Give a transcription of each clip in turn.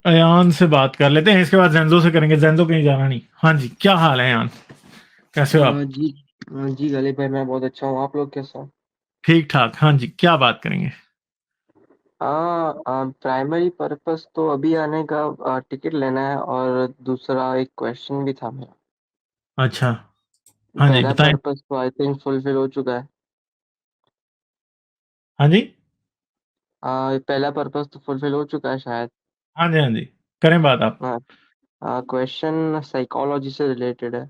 अयान से बात कर लेते हैं, इसके बाद जैनज़ो से करेंगे। जैनज़ो कहीं जाना नहीं। हाँ जी, क्या हाल है अयान? कैसे हो आप? जी। जी गली भाई, मैं बहुत अच्छा हूँ। आप लोग कैसे हो? ठीक-ठाक। हाँ जी, क्या बात करेंगे? प्राइमरी पर्पस तो अभी आने का टिकट लेना है, और दूसरा एक क्वेश्चन भी था मेरा। अच्छा। हाँ जी, पहला बताएँ। पर्पस तो आई थिंक फुलफिल हो चुका है। हाँ जी? पहला पर्पस तो फुलफिल हो चुका है शायद। हाँ जी, हाँ जी। करें बात आप। क्वेश्चन साइकोलॉजी से रिलेटेड है।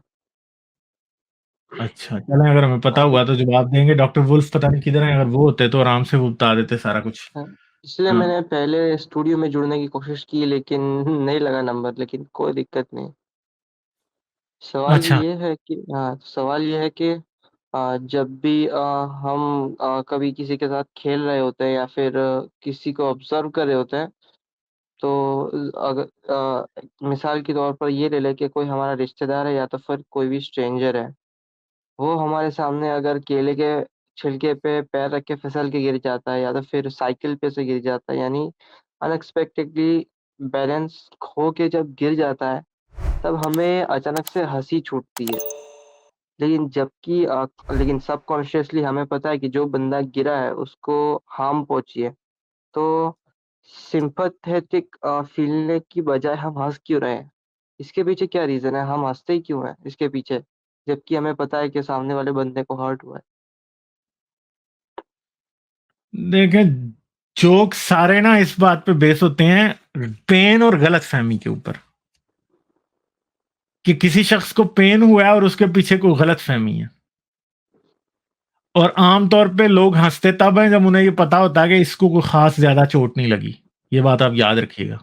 अच्छा, चलें, अगर हमें पता अभी हुआ तो जवाब देंगे। डॉक्टर वुल्फ पता नहीं किधर हैं, अगर वो होते तो आराम से वो बता देते सारा कुछ। हाँ, इसलिए हाँ। मैंने पहले स्टूडियो में जुड़ने की कोशिश की, लेकिन नहीं लगा नंबर, लेकिन कोई दिक्कत नहीं। अच्छा। सवाल ये है कि जब भी हम कभी किसी के साथ खेल रहे होते हैं, या फिर किसी को ऑब्जर्व कर रहे होते हैं, तो अगर मिसाल के तौर पर ये ले लें कि कोई हमारा रिश्तेदार है या तो फिर कोई भी स्ट्रेंजर है, वो हमारे सामने अगर केले के छिलके पे पैर रख के फिसल के गिर जाता है, या तो फिर साइकिल पे से गिर जाता है, यानी अनएक्सपेक्टेडली बैलेंस खो के जब गिर जाता है, तब हमें अचानक से हंसी छूटती है। लेकिन सबकॉन्शियसली हमें पता है कि जो बंदा गिरा है उसको हार्म पहुंची है। तो सिंपैथेटिक फीलने की बजाय हम हंस क्यों रहे हैं? इसके पीछे क्या रीजन है? हम हंसते ही क्यों हैं इसके पीछे, जबकि हमें पता है कि सामने वाले बंदे को हर्ट हुआ है। देखें, जोक्स सारे ना इस बात पे बेस होते हैं पेन और गलतफ़हमी के ऊपर, कि किसी शख्स को पेन हुआ है और उसके पीछे कोई गलतफ़हमी है। और आम तौर पे लोग हँसते तब हैं जब उन्हें ये पता होता है कि इसको कोई ख़ास ज़्यादा चोट नहीं लगी। ये बात आप याद रखिएगा।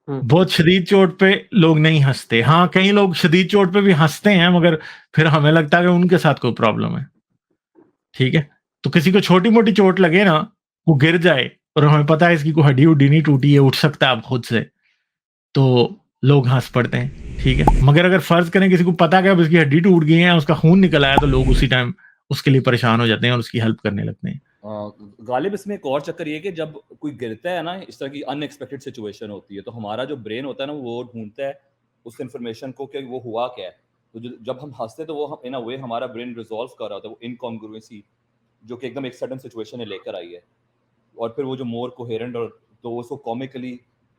हम्म। बहुत शदीद चोट पे लोग नहीं हँसते। हाँ, कई लोग शदीद चोट पे भी हँसते हैं, मगर फिर हमें लगता है कि उनके साथ कोई प्रॉब्लम है। ठीक है? तो किसी को छोटी-मोटी चोट लगे ना, वो गिर जाए और हमें पता है इसकी कोई हड्डी-वड्डी नहीं टूटी है, उठ सकता है अब खुद से, तो लोग हँस पड़ते हैं। ठीक है? मगर अगर फ़र्ज़ करें किसी को पता है कि अब इसकी हड्डी टूट गई है, उसका खून निकल आया, तो लोग उसी टाइम उसके लिए परेशान हो जाते हैं और उसकी हेल्प करने लगते हैं। गालिब इसमें एक और चक्कर ये है कि जब कोई गिरता है ना, इस तरह की अनएक्सपेक्टेड सिचुएशन होती है, तो हमारा जो ब्रेन होता है ना, वो ढूंढता है उस इन्फॉर्मेशन को कि वो हुआ क्या है। तो जब हम हंसते हैं तो वो इन अ वे हमारा ब्रेन रिजॉल्व कर रहा होता है वो इनकॉन्ग्रुएंसी जो कि एकदम एक सडन सिचुएशन में लेकर आई है, और फिर वो जो मोर कोहेरेंट और तो उसको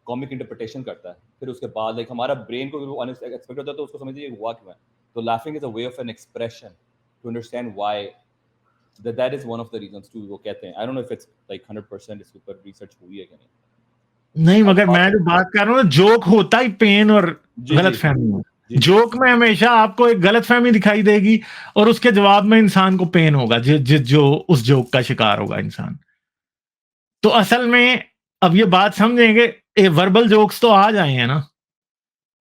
कॉमिक इंटरप्रिटेशन करता है। फिर उसके बाद लाइक हमारा ब्रेन को वो अनएक्सपेक्टेड होता है, तो उसको समझिए हुआ क्यों है। तो laughing is a way of an expression to understand why that is one of the reasons too, वो कहते हैं। I don't know if it's like 100% इसके ऊपर रिसर्च हुई है कि नहीं। नहीं, I मगर मैं thought जो बात कर रहा हूँ ना, जोक होता ही पेन और जी जी गलतफ़हमी में। जी जी जोक में हमेशा आपको एक गलतफ़हमी दिखाई देगी और उसके जवाब में इंसान को पेन होगा, जो उस जोक का शिकार होगा इंसान। तो असल में अब ये बात समझेंगे, ये वर्बल जोक्स तो आज आए हैं ना,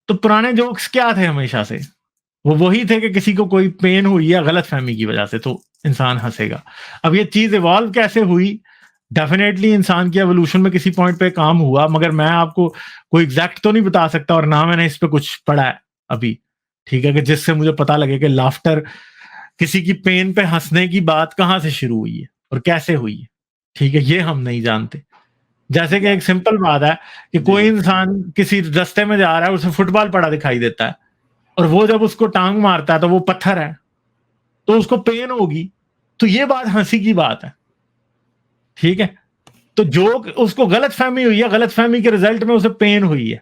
तो पुराने जोक्स क्या थे हमेशा से? वो वही थे कि किसी को कोई पेन हुई या गलतफ़हमी की वजह से, तो इंसान हँसेगा। अब ये चीज़ इवॉल्व कैसे हुई? डेफ़िनेटली इंसान की एवोल्यूशन में किसी पॉइंट पे काम हुआ, मगर मैं आपको कोई एग्ज़ैक्ट तो नहीं बता सकता और ना मैंने इस पे कुछ पढ़ा है अभी। ठीक है? कि जिससे मुझे पता लगे कि लाफ्टर, किसी की पेन पे हँसने की बात कहाँ से शुरू हुई है और कैसे हुई है। ठीक है? ये हम नहीं जानते। जैसे कि या एक सिंपल बात है कि जी कोई जी इंसान किसी रास्ते में जा रहा है, उसे फुटबॉल पड़ा दिखाई देता है और वो जब उसको टाँग मारता है तो वो पत्थर है, तो उसको पेन होगी। तो ये बात हँसी की बात है। ठीक है? तो जो उसको गलतफ़हमी हुई है, गलतफ़हमी के रिज़ल्ट में उसे पेन हुई है।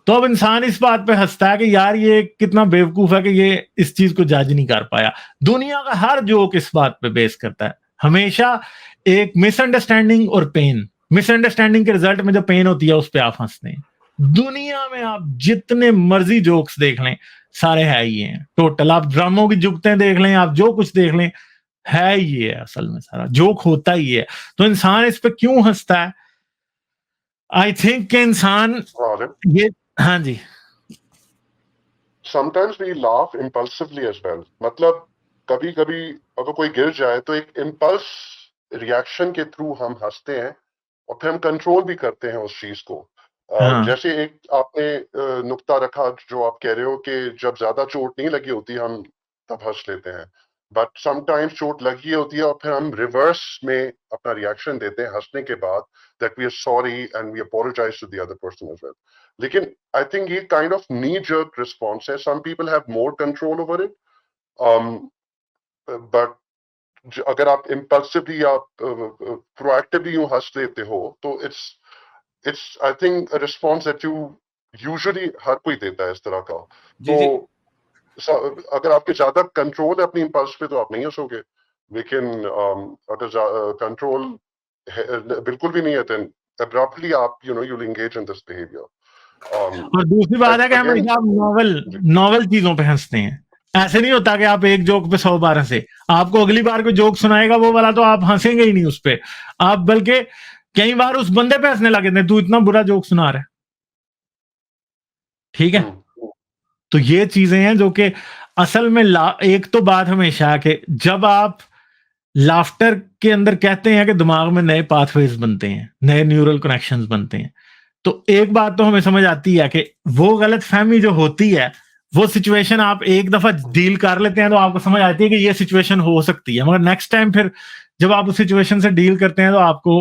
तो अब इंसान इस बात पे हँसता है कि यार ये कितना बेवकूफ़ है कि ये इस चीज़ को जज नहीं कर पाया। दुनिया का हर जोक इस बात पे बेस करता है। हमेशा एक मिसअंडरस्टैंडिंग और पेन। मिसअंडरस्टैंडिंग के रिज़ल्ट में जो पेन होती है उस पे आप हँसते हैं। दुनिया में आप जितने मर्ज़ी जोक्स देख लें, सारे है ही हैं। टोटल आप ड्रामों की जुगतें देख लें, आप जो कुछ देख लें, है ये है असल में सारा। जोक होता ही है। तो इंसान इस पे क्यों हँसता है? आई थिंक कि इंसान Rajan, ये हाँ जी। sometimes we laugh impulsively as well. मतलब कभी कभी अगर कोई गिर जाए तो एक इम्पल्स रिएक्शन के थ्रू हम हंसते हैं, और फिर हम कंट्रोल भी करते हैं उस चीज को। हाँ। जैसे एक आपने नुक्ता रखा जो आप कह रहे हो कि जब ज्यादा चोट नहीं लगी होती हम तब हंस लेते हैं। बट समटाइम्स चोट लगी होती है और फिर हम रिवर्स में अपना रिएक्शन देते हैं हंसने के बाद, that we are sorry and we apologise to the other person as well. लेकिन आई थिंक ये kind of knee jerk response है, some people have more control over it, but अगर आप इम्पल्सिवली या प्रोएक्टिवली यूं हंस लेते हो तो it's I think response that you usually हर कोई देता है इस तरह का। जी, तो जी। अगर आपके ज्यादा कंट्रोल है अपनी इम्पल्स पे तो आप नहीं हंसोगे, लेकिन अगर कंट्रोल बिल्कुल भी नहीं है देन abruptly आप you will engage in this behaviour. और दूसरी बात है कि हमेशा आप नॉवल चीजों पे हंसते हैं। ऐसे नहीं होता कि आप एक जोक पे 100 बार हंसे, आपको अगली बार कोई जोक सुनाएगा वो वाला तो आप हंसेंगे ही नहीं उस पे, आप बल्कि कई बार उस बंदे पे हंसने लगे थे, तू इतना बुरा जोक सुना रहा है, ठीक है। तो ये चीजें हैं जो कि असल में एक तो बात हमेशा है कि जब आप लाफ्टर के अंदर कहते हैं कि दिमाग में नए पाथवेज बनते हैं, नए न्यूरल कनेक्शंस बनते हैं, तो एक बात तो हमें समझ आती है कि वो गलत फहमी जो होती है, वो सिचुएशन आप एक दफा डील कर लेते हैं तो आपको समझ आती है कि ये सिचुएशन हो सकती है, मगर नेक्स्ट टाइम फिर जब आप उस सिचुएशन से डील करते हैं तो आपको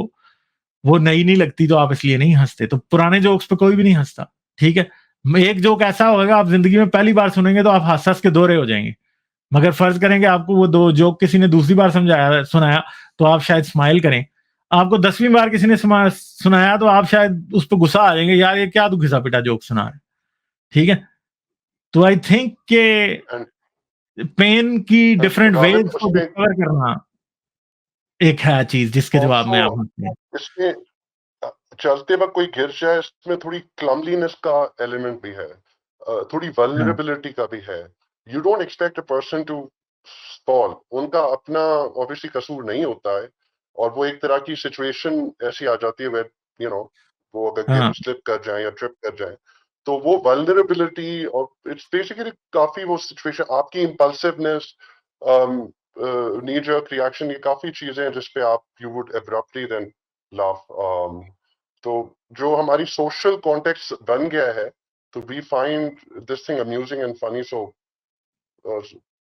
वो नई नहीं लगती, तो आप इसलिए नहीं हंसते। तो पुराने जोक्स पे कोई भी नहीं हंसता, ठीक है। एक जोक ऐसा होगा आप जिंदगी में पहली बार सुनेंगे तो आप हंस हंस के दोहरे हो जाएंगे, मगर फर्ज करेंगे आपको वो दो जोक किसी ने दूसरी बार सुनाया तो आप शायद स्माइल करें। आपको 10वीं बार किसी ने सुनाया तो आप शायद उस पर गुस्सा आ जाएंगे, यार ये क्या तू घिसा पिटा जोक सुना रहा है, ठीक है। तो आई थिंक के पेन की डिफरेंट वेज को डिस्कवर करना एक है चीज जिसके जवाब में आप हंसते हैं। इसमें चलते वक्त कोई गिर जाए, इसमें थोड़ी क्लमलीनेस का एलिमेंट भी है, थोड़ी वल्नरेबिलिटी का भी है। You don't expect a person to fall, उनका अपना ऑब्वियसली कसूर नहीं होता है, और वो एक तरह की सिचुएशन ऐसी आ जाती है वेयर वो अगर स्लिप कर जाए या ट्रिप कर जाए, तो वो वल्नरेबिलिटी और इट्स बेसिकली काफी वो सिचुएशन, आपकी इम्पल्सिवनेस, नी जर्क रिएक्शन, ये काफी चीजें हैं जिसपे आप you would abruptly then laugh. तो जो हमारी सोशल कॉन्टेक्स्ट बन गया है, तो we find this thing amusing and funny, so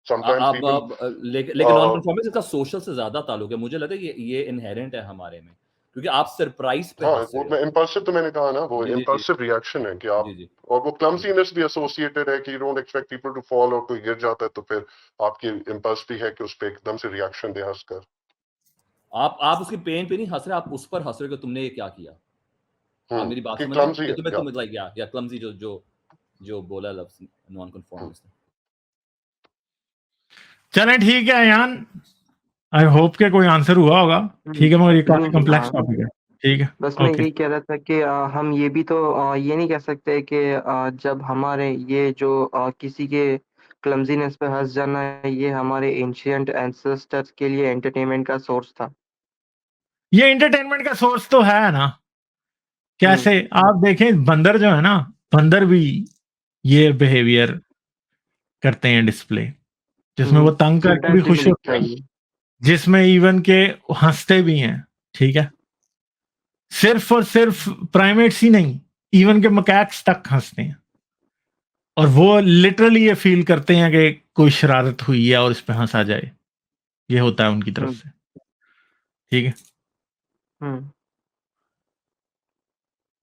sometimes people लेकिन नॉन कन्फॉर्मिस्ट इसका सोशल से ज्यादा ताल्लुक है, मुझे लगता है ये इनहेरेंट है हमारे में, क्योंकि आप सरप्राइज पे हाँ, हंस वो रहे हो। इम्पल्सिव तो मैंने कहा ना, वो जी, जी, इम्पल्सिव रिएक्शन है कि आप, जी, जी। और वो क्लमसीनेस भी एसोसिएटेड है कि you don't expect people to fall, और कोई गिर जाता है तो फिर आपकी इम्पल्स भी है कि उस पे एकदम से रिएक्शन दे हंसकर। आप उसकी पेन पे नहीं हंस रहे, आप उस पर हंस रहे हो कि तुमने ये क्या किया। आप मेरी बात कि समझ रहे क्लमसी हो? है, तुम्हें लाइक या क्लमजी जो बोला लफ्ज नॉन कन्फॉर्मिस्ट। चलें ठीक है यान, आई होप के कोई आंसर हुआ होगा, ठीक है, मगर ये काफी कॉम्प्लेक्स टॉपिक है, ठीक है। बस मैं यही कह रहा था कि हम ये भी तो ये नहीं कह सकते कि जब हमारे ये जो किसी के क्लमजीनेस पे हंस जाना है, ये हमारे एंशिएंट एंसेस्टर्स के लिए एंटरटेनमेंट का सोर्स था। ये एंटरटेनमेंट का सोर्स तो है ना, कैसे आप देखें बंदर जो है ना, बंदर भी ये बिहेवियर करते हैं डिस्प्ले, जिसमें वो तंग करके भी खुश होते हैं, जिसमें इवन के हंसते भी हैं, ठीक है। सिर्फ और सिर्फ प्राइमेट्स ही नहीं, इवन के मकैक्स तक हंसते हैं, और वो लिटरली ये फील करते हैं कि कोई शरारत हुई है और इस पे हंसा जाए, ये होता है उनकी तरफ से, ठीक है।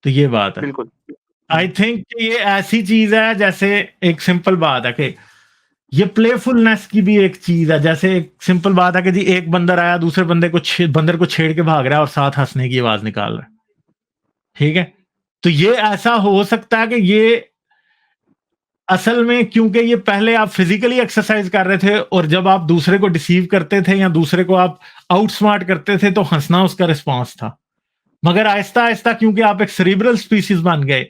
तो ये बात है, बिल्कुल। आई थिंक ये ऐसी चीज है जैसे एक सिंपल बात है कि ये प्लेफुलनेस की भी एक चीज है, जैसे एक सिंपल बात है कि जी एक बंदर आया दूसरे बंदर को छेड़ के भाग रहा है और साथ हंसने की आवाज निकाल रहा है, ठीक है। तो ये ऐसा हो सकता है कि ये असल में, क्योंकि ये पहले आप फिजिकली एक्सरसाइज कर रहे थे और जब आप दूसरे को डिसीव करते थे या दूसरे को आप आउटस्मार्ट करते थे तो हंसना उसका रिस्पॉन्स था, मगर आहिस्ता आहिस्ता क्योंकि आप एक सेरिब्रल स्पीसीज बन गए,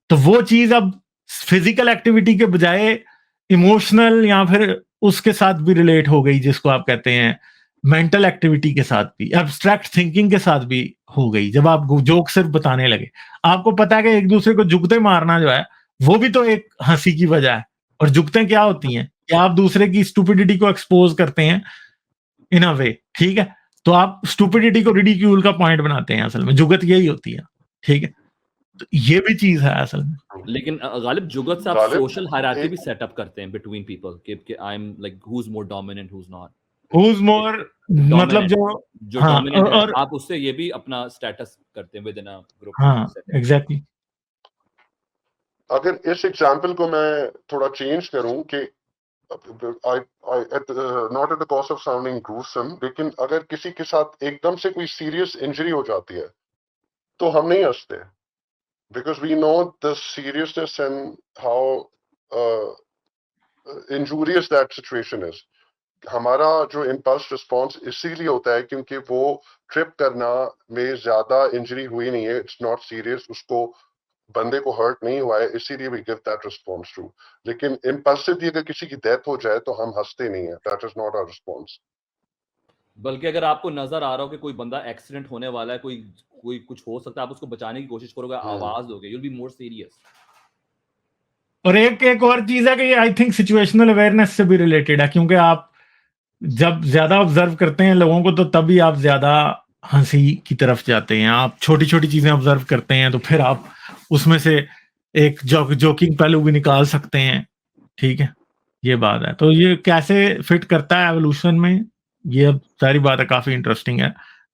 तो वो चीज अब फिजिकल एक्टिविटी के बजाय इमोशनल या फिर उसके साथ भी रिलेट हो गई, जिसको आप कहते हैं मेंटल एक्टिविटी के साथ भी, एब्स्ट्रैक्ट थिंकिंग के साथ भी हो गई। जब आप जोक सिर्फ बताने लगे, आपको पता है कि एक दूसरे को जुगते मारना जो है वो भी तो एक हंसी की वजह है, और जुगते क्या होती हैं कि आप दूसरे की स्टुपिडिटी को एक्सपोज करते हैं इन अ वे, ठीक है। तो आप स्टुपिडिटी को रिडिक्यूल का पॉइंट बनाते हैं, असल में जुगत यही होती है, ठीक है। तो ये भी चीज है असल में। लेकिन गालिब जुगत से आप गालिब, सोशल हायरार्की एक- भी सेटअप करते हैं बिटवीन पीपल कि I am like who is more dominant who is not, Who's more, मतलब जो हाँ डोमिनेंट है और आप उससे ये भी अपना स्टेटस करते हैं विद इन अ ग्रुप हाँ सेटिंग। एग्जैक्टली। अगर इस एग्जाम्पल को मैं थोड़ा चेंज करूं कि not at the cost of sounding gruesome, लेकिन अगर किसी के साथ एकदम से कोई सीरियस इंजरी हो जाती है तो हम नहीं हंसते, because we know the seriousness and how injurious that situation is. हमारा जो इम्पल्स रिस्पॉन्स इसीलिए होता है क्योंकि वो ट्रिप करना में ज्यादा इंजरी हुई नहीं है, इट्स नॉट सीरियस, उसको बंदे को हर्ट नहीं हुआ है, इसीलिए we give that response to. लेकिन इम्पल्सिवली अगर किसी की डेथ हो जाए तो हम हंसते नहीं है, that is not our response. बल्कि अगर आपको नजर आ रहा हो कि कोई बंदा एक्सीडेंट होने वाला है, कोई कोई कुछ हो सकता है, आप उसको बचाने की कोशिश करोगे, आवाज दोगे, you will be more serious. और एक और चीज है कि आई थिंक सिचुएशनल अवेयरनेस से भी रिलेटेड है, क्योंकि आप जब ज्यादा ऑब्जर्व करते हैं लोगों को तो तभी आप ज्यादा हंसी की तरफ जाते हैं। आप छोटी छोटी चीजें ऑब्जर्व करते हैं तो फिर आप उसमें से एक जोकिंग पहलू भी निकाल सकते हैं। ठीक है, ये बात है। तो ये कैसे फिट करता है एवोल्यूशन में, ये अब सारी बात है, काफी इंटरेस्टिंग है,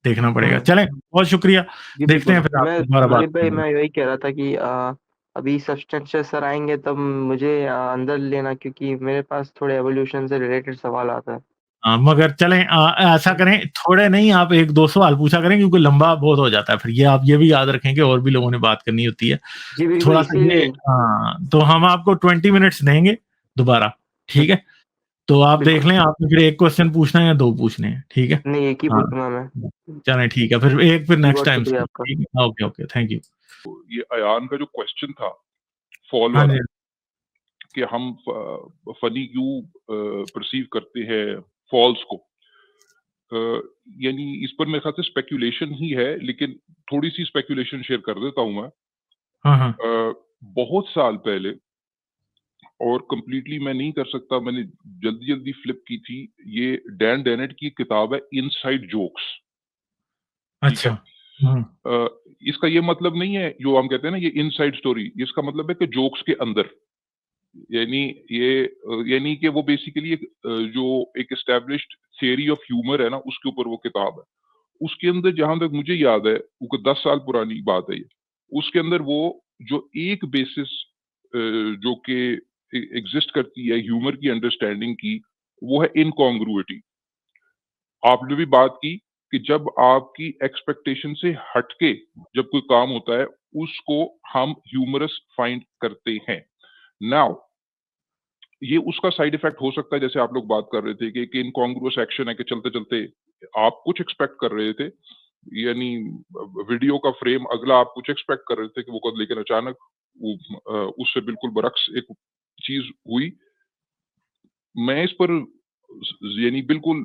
देखना पड़ेगा। चलें, बहुत शुक्रिया, जी देखते हैं बिल्कुल। फिर मैं आपसे दोबारा बात गालिब भाई करेंगे। मैं यही कह रहा था कि अभी सब्सटेंशियल सर आएंगे तब मुझे अंदर लेना, क्योंकि मेरे पास थोड़े एवोल्यूशन से रिलेटेड सवाल आता है। मगर चलें, ऐसा करें, थोड़े नहीं, आप एक दो सवाल पूछा करें क्योंकि लंबा बहुत हो जाता है फिर। ये आप ये भी याद रखें कि और भी लोगों ने बात करनी होती है। जी बिल्कुल, थोड़ा सा ये इसीलिए तो हम आपको 20 मिनट्स देंगे दोबारा, ठीक है? तो आप देख बिल्कुल। लें, आपने फिर एक क्वेश्चन पूछना है या दो पूछने हैं, ठीक है? नहीं, एक ही हाँ, पूछूंगा मैं। चलें ठीक है, फिर एक फिर जी नेक्स्ट बहुत टाइम शुक्रिया से, आपका। ठीक है? Okay okay, thank you. ये अयान का जो क्वेश्चन था फॉल हाँ वाला, जी, कि हम फनी क्यों परसीव करते हैं फॉल्स को, यानी इस पर मेरे ख्याल से स्पेक्यूलेशन ही है, लेकिन थोड़ी सी स्पेक्यूलेशन शेयर कर देता हूं मैं। हाँ हाँ बहुत साल पहले, और कंप्लीटली मैं नहीं कर सकता, मैंने जल्दी जल्दी फ्लिप की थी, ये डैन डेनेट की किताब है इनसाइड जोक्स, ठीक है? अच्छा, इसका ये मतलब नहीं है जो हम कहते हैं ना ये इनसाइड स्टोरी, इसका मतलब है कि जोक्स के अंदर, यानी यानी कि वो बेसिकली एक जो एक एस्टेब्लिश्ड थियरी ऑफ ह्यूमर है ना, उसके ऊपर वो किताब है। उसके अंदर जहां तक मुझे याद है, वो 10 साल पुरानी बात है ये, उसके अंदर वो जो एक बेसिस जो कि एग्जिस्ट करती है ह्यूमर की अंडरस्टैंडिंग की, वो है इनकॉन्ग्रुइटी। आपने भी बात की कि जब आपकी एक्सपेक्टेशन से हटके जब कोई काम होता है, उसको हम ह्यूमरस फाइंड करते हैं। नाउ ये उसका साइड इफेक्ट हो सकता है, जैसे आप लोग बात कर रहे थे कि एक इनकॉन्ग्रुअस एक्शन है कि चलते चलते आप कुछ एक्सपेक्ट कर रहे थे, यानी वीडियो का फ्रेम अगला आप कुछ एक्सपेक्ट कर रहे थे कि वो कर, लेकिन अचानक उससे बिल्कुल बरक्स एक चीज हुई। मैं इस पर यानी बिल्कुल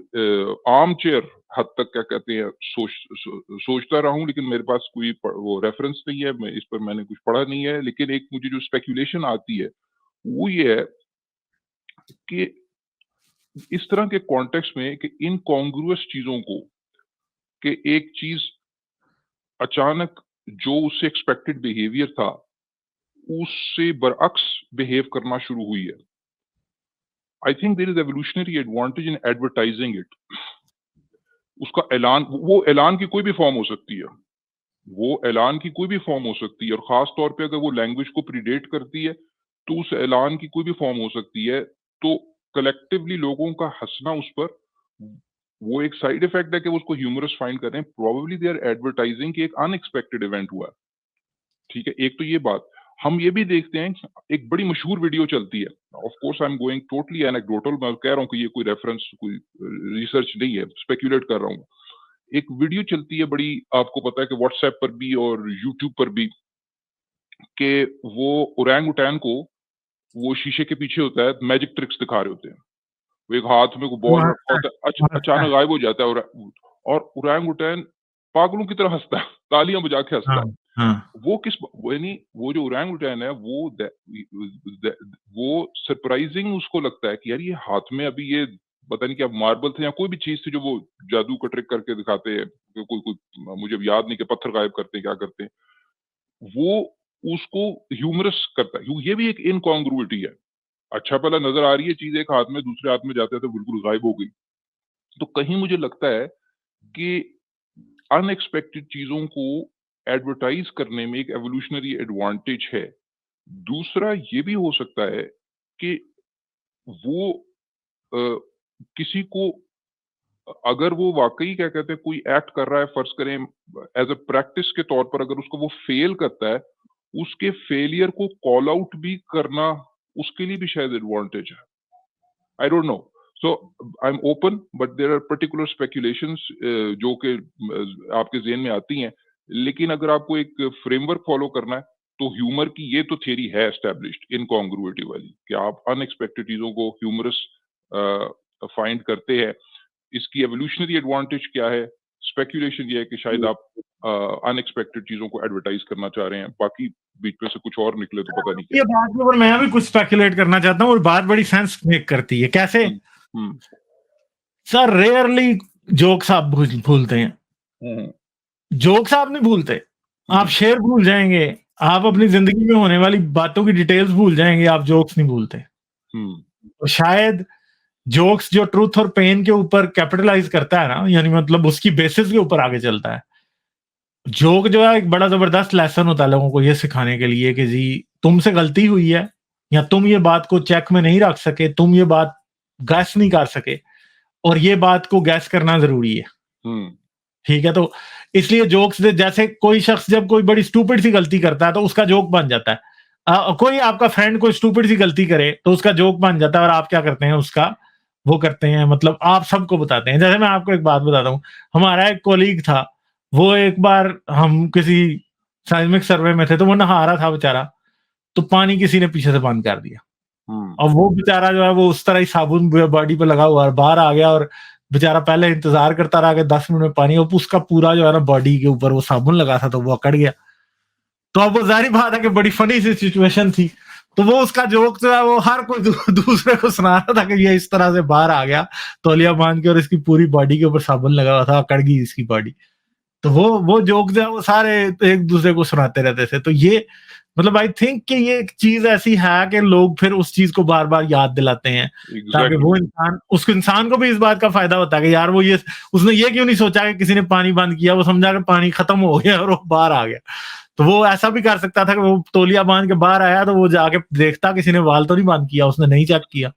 आर्म चेयर हद तक क्या कहते हैं सोचता रहा हूं, लेकिन मेरे पास कोई वो रेफरेंस नहीं है, मैं इस पर मैंने कुछ पढ़ा नहीं है। लेकिन एक मुझे जो स्पेक्यूलेशन आती है वो ये है कि इस तरह के कॉन्टेक्स्ट में कि इनकॉन्ग्रुअस चीजों को, कि एक चीज अचानक जो उससे एक्सपेक्टेड बिहेवियर था उससे बरअक्स बिहेव करना शुरू हुई है। I think there is evolutionary advantage in advertising it. उसका ऐलान, वो ऐलान की कोई भी फॉर्म हो सकती है, वो ऐलान की कोई भी फॉर्म हो सकती है, और खास तौर पे अगर वो लैंग्वेज को प्रीडेट करती है तो उस ऐलान की कोई भी फॉर्म हो सकती है। तो कलेक्टिवली लोगों का हंसना उस पर, वो एक साइड इफेक्ट है कि वो उसको ह्यूमरस फाइंड कर रहे हैं। प्रोबेबली दे आर एडवर्टाइजिंग कि एक अनएक्सपेक्टेड इवेंट हुआ है, ठीक है? एक तो ये बात। हम ये भी देखते हैं, एक बड़ी मशहूर वीडियो चलती है, of course I am going totally anecdotal, मैं कह रहा हूँ कि ये कोई रेफरेंस, कोई रिसर्च नहीं है, स्पेक्यूलेट कर रहा हूँ। एक वीडियो चलती है बड़ी, आपको पता है कि व्हाट्सएप पर भी और यूट्यूब पर भी, कि वो ओरंगुटैन को, वो शीशे के पीछे होता है, मैजिक ट्रिक्स दिखा रहे होते हैं। वो एक हाथ में को वो बॉल रखा हंसता होता है, वो हंसता अचानक गायब हो जाता है, और ओरंगुटैन पागलों की तरह हंसता है, तालियां बजा के हंसता हाँ है। हाँ वो किस, यानी वो जो ओरंगुटैन है वो सरप्राइजिंग उसको लगता है कि यार ये हाथ में अभी ये पता नहीं क्या मार्बल थे या कोई भी चीज थी जो वो जादू का ट्रिक करके दिखाते हैं, कोई कोई मुझे अब याद नहीं कि पत्थर गायब करते हैं क्या करते हैं। वो उसको ह्यूमरस करता है। ये भी एक इनकॉन्ग्रुइटी है। अच्छा भला नजर आ रही है चीज एक हाथ में, दूसरे हाथ में जाते तो बिल्कुल गायब हो गई। तो कहीं मुझे लगता है कि अनएक्सपेक्टेड चीजों को एडवर्टाइज करने में एक एवोल्यूशनरी एडवांटेज है। दूसरा ये भी हो सकता है कि वो अ, किसी को अगर वो वाकई क्या कहते हैं कोई एक्ट कर रहा है, फर्ज करें एज अ प्रैक्टिस के तौर पर, अगर उसको वो फेल करता है, उसके फेलियर को कॉल आउट भी करना उसके लिए भी शायद एडवांटेज है। I don't know. So I am open, but there are particular speculations जो कि आपके ज़हन में आती हैं। लेकिन अगर आपको एक फ्रेमवर्क फॉलो करना है, तो ह्यूमर की ये तो थ्योरी है एस्टैब्लिश्ड, इनकॉन्ग्रुइटी वाली, कि आप अनएक्सपेक्टेड चीजों को ह्यूमरस फाइंड करते हैं। इसकी एवोल्यूशनरी एडवांटेज क्या है? स्पेक्यूलेशन ये है कि शायद आप अनएक्सपेक्टेड चीजों को एडवर्टाइज करना चाह रहे हैं। बाकी बीच में से कुछ और निकले तो पता नहीं ये क्या। बात के ऊपर मैं भी कुछ स्पेकुलेट करना चाहता हूँ और बात बड़ी सेंस मेक करती है। कैसे? हम्म, सर रेयरली जोक्स आप भूलते हैं। हम्म, जोक्स आप नहीं भूलते, आप हम्म, शेर भूल जाएंगे, आप अपनी जिंदगी में होने वाली बातों की डिटेल्स भूल जाएंगे, आप जोक्स नहीं भूलते। हम्म, तो शायद जोक्स जो ट्रूथ और पेन के ऊपर कैपिटलाइज करता है ना, यानी मतलब उसकी बेसिस के ऊपर आगे चलता है। जोक जो है एक बड़ा जबरदस्त लेसन होता है लोगों को ये सिखाने के लिए कि जी तुमसे गलती हुई है, या तुम ये बात को चेक में नहीं रख सके, तुम ये बात गैस नहीं कर सके, और ये बात को गैस करना जरूरी है। हम्म, ठीक है, तो इसलिए जोक्स जैसे कोई शख्स जब कोई बड़ी स्टूपिड सी गलती करता है तो उसका जोक बन जाता है। कोई आपका फ्रेंड कोई स्टूपिड सी गलती करे तो उसका जोक बन जाता है, और आप क्या करते हैं उसका वो करते हैं, मतलब आप सबको बताते हैं। जैसे मैं आपको एक बात बताता हूँ, हमारा एक कोलीग था, वो एक बार हम किसी साइस्मिक सर्वे में थे, तो वो नहा रहा था बेचारा, तो पानी किसी ने पीछे से बंद कर दिया, हम्म, और वो बेचारा जो है वो उस तरह ही साबुन बॉडी पे लगा हुआ बाहर आ गया, और बेचारा पहले इंतजार करता रहा कि 10 मिनट में पानी, और उसका पूरा जो है ना बॉडी के ऊपर वो साबुन लगा था, तो वो अकड़ गया। तो अब वो जाहिर बात है कि बड़ी फनी सी सिचुएशन थी, तो वो उसका जोक जो है वो हर कोई दूसरे को सुना रहा था कि ये इस तरह से बाहर आ गया तौलिया बांध के, और इसकी पूरी बॉडी के ऊपर साबुन लगा हुआ था, अकड़ गई इसकी बॉडी। तो वो जोक जो है वो सारे एक दूसरे को सुनाते रहते थे। तो ये मतलब आई थिंक कि ये एक चीज ऐसी है कि लोग फिर उस चीज को बार बार याद दिलाते हैं, ताकि एग्जैक्टली। वो इंसान, उसको इंसान को भी इस बात का फायदा होता है कि यार वो ये उसने ये क्यों नहीं सोचा कि किसी ने पानी बंद किया, वो समझा कि पानी खत्म हो गया और वो बाहर आ गया। तो वो ऐसा भी कर सकता था कि वो तौलिया बांध के बाहर आया तो वो जाके देखता किसी ने वाल तो नहीं बंद किया, उसने नहीं चेक किया,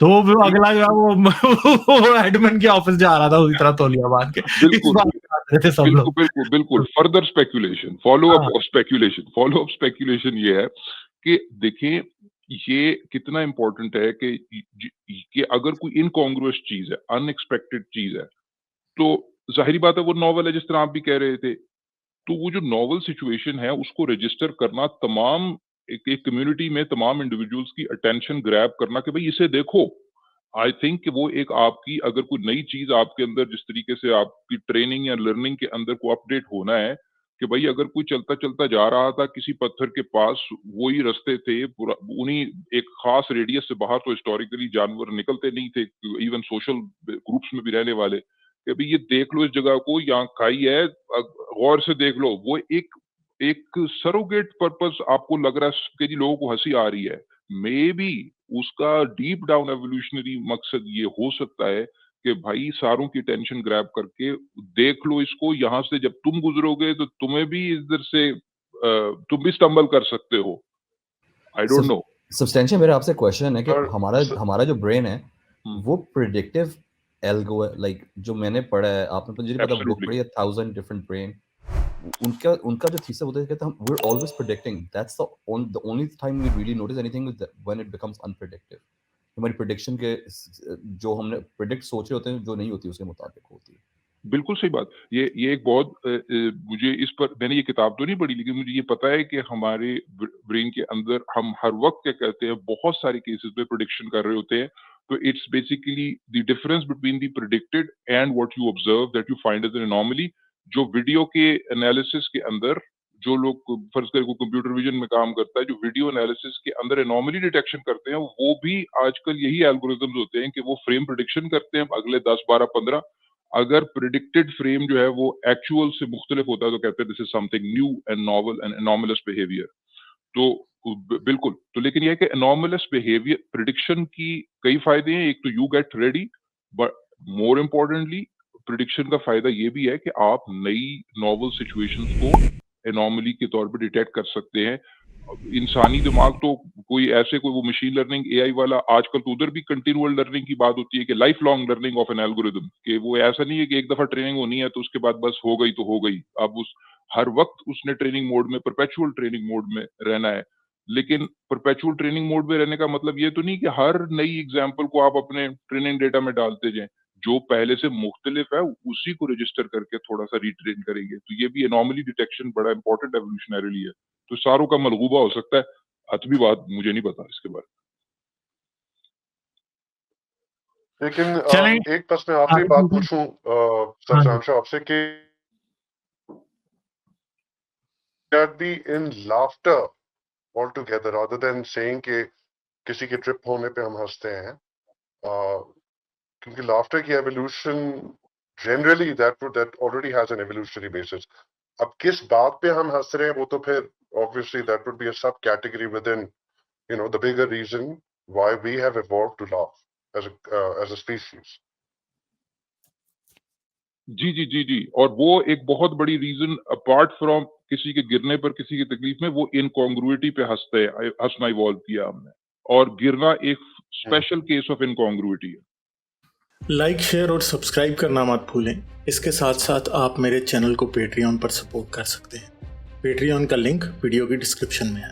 तो वो अगला जो है वो एडमिन के ऑफिस जा रहा था उसी तरह तौलिया बांध के। इस बिल्कुल, बात पे बात कर रहे थे सब बिल्कुल, लोग। बिल्कुल, बिल्कुल। फर्दर स्पेक्यूलेशन, फॉलो अप हाँ, of speculation, follow up speculation ये है कि देखें, ये कितना इम्पोर्टेंट है कि अगर कोई इनकॉन्ग्रुअस चीज है, अनएक्सपेक्टेड चीज है, तो जाहिर बात है वो नॉवल है, जिस तरह आप भी कह रहे थे। तो वो जो नॉवल सिचुएशन है उसको रजिस्टर करना, तमाम एक कम्युनिटी में तमाम इंडिविजुअल्स की अटेंशन ग्रैब करना कि भाई इसे देखो। आई थिंक कि वो एक आपकी, अगर कोई नई चीज आपके अंदर, जिस तरीके से आपकी ट्रेनिंग या लर्निंग के अंदर को अपडेट होना है कि भाई अगर कोई चलता चलता जा रहा था किसी पत्थर के पास, वही रास्ते थे, उन्हीं एक खास रेडियस से बाहर तो हिस्टोरिकली जानवर निकलते नहीं थे, इवन सोशल ग्रुप्स में भी रहने वाले, कि भाई ये देख लो इस जगह को, यहाँ खाई है, गौर से देख लो। वो एक एक सरोगेट पर्पस आपको लग रहा है कि जी लोगों को हंसी आ रही है, मे बी उसका डीप डाउन एवोल्यूशनरी मकसद ये हो सकता है कि भाई सारों की टेंशन ग्रैब करके देख लो इसको, यहाँ से जब तुम गुजरोगे तो तुम्हें भी इधर से तुम भी स्टम्बल कर सकते हो। आई डोंट नो। सब्सटेंशियल मेरा आपसे क्वेश्चन है कि सर हमारा हमारा जो ब्रेन है हम्म, वो प्रिडिक्टिव एल्गो है, लाइक जो मैंने पढ़ा है, आपने तो मुझे पता बुक एब्सोल्युटली। पढ़ी है 1000 डिफरेंट ब्रेन, उनका उनका जो थीसिस होता है कहते हैं हम we are always predicting, that's the only time we really notice anything is when it becomes unpredictive. हमारी प्रेडिक्शन के जो हमने प्रेडिक्ट सोच रहे होते हैं जो नहीं होती उसके मुताबिक होती है। बिल्कुल सही बात। ये एक बहुत मुझे इस पर, मैंने ये किताब तो नहीं पढ़ी, लेकिन मुझे ये पता है कि हमारे ब्रेन के अंदर हम हर वक्त क्या कहते हैं, बहुत सारे केसेस में प्रिडिक्शन कर रहे होते हैं। तो it's basically the difference between the predicted and what you observe that you find as an anomaly. जो वीडियो के एनालिसिस के अंदर, जो लोग फर्ज करें कंप्यूटर विजन में काम करता है, जो वीडियो एनालिसिस के अंदर एनॉमली डिटेक्शन करते हैं, वो भी आजकल यही एल्गोरिथम्स होते हैं कि वो फ्रेम प्रिडिक्शन करते हैं अगले 10, 12, 15, अगर प्रिडिक्टेड फ्रेम जो है वो एक्चुअल से मुख्तलिफ होता है तो कहते हैं this is something new and novel and anomalous behaviour. तो बिल्कुल, तो लेकिन ये है कि एनॉमलस बिहेवियर प्रिडिक्शन की कई फायदे हैं। एक तो you get ready, but more importantly prediction का फायदा ये भी है कि आप नई नॉवल सिचुएशंस को एनॉमली के तौर पे डिटेक्ट कर सकते हैं। इंसानी दिमाग तो कोई ऐसे कोई वो मशीन लर्निंग एआई वाला आजकल तो उधर भी कंटिन्यूअल लर्निंग की बात होती है कि life long learning of N algorithm, कि वो ऐसा नहीं है कि एक दफा ट्रेनिंग होनी है तो उसके बाद बस हो गई तो हो गई। अब उस हर वक्त उसने ट्रेनिंग मोड में, परपेचुअल ट्रेनिंग मोड में रहना है। लेकिन परपेचुअल ट्रेनिंग मोड में रहने का मतलब ये तो नहीं कि हर नई एग्जाम्पल को आप अपने ट्रेनिंग डेटा में डालते जाएं। जो पहले से मुख्तलिफ है उसी को रजिस्टर करके थोड़ा सा रिट्रेन करेंगे। तो ये भी एनॉमली डिटेक्शन बड़ा इंपॉर्टेंट एवोल्यूशनरीली है। तो सारों का मलगूबा हो सकता है, अतबी बात मुझे नहीं पता इसके बारे में। लेकिन चलें एक बस मैं आखिरी आगे बात बढ़ते हैं। पूछूं हाँ जी। सत्यांश आपसे कि that be in laughter altogether rather than saying कि किसी के ट्रिप होने पे हम हंसते हैं, क्योंकि laughter की evolution generally that already has an evolutionary basis. अब किस बात पे हम हंस रहे हैं वो तो फिर obviously that would be a subcategory within the bigger reason why we have evolved to laugh as a species. जी जी जी जी, और वो एक बहुत बड़ी रीजन अपार्ट फ्रॉम किसी के गिरने पर, किसी की तकलीफ में, वो इनकॉन्ग्रुइटी पे हंसना इवॉल्व किया हमने। और गिरना एक स्पेशल केस ऑफ इनकॉन्ग्रुइटी है। लाइक, शेयर और सब्सक्राइब करना मत भूलें। इसके साथ साथ आप मेरे चैनल को पेट्रियन पर सपोर्ट कर सकते हैं। पेट्रियन का लिंक वीडियो की डिस्क्रिप्शन में है।